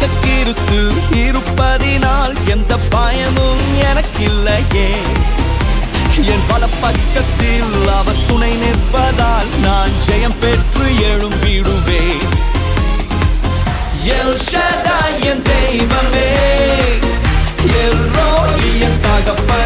எனக்காக கிறிஸ்து இருப்பதினால் எந்த பயமும் எனக்கில்லையே. என் பல பக்கத்தில் அவர் துணை நிற்பதால் நான் ஜெயம் பெற்று எழும்பிடுவேன். எல் ஷடாய் என் தெய்வமே, எல் ரோய் என் தகப்பனே.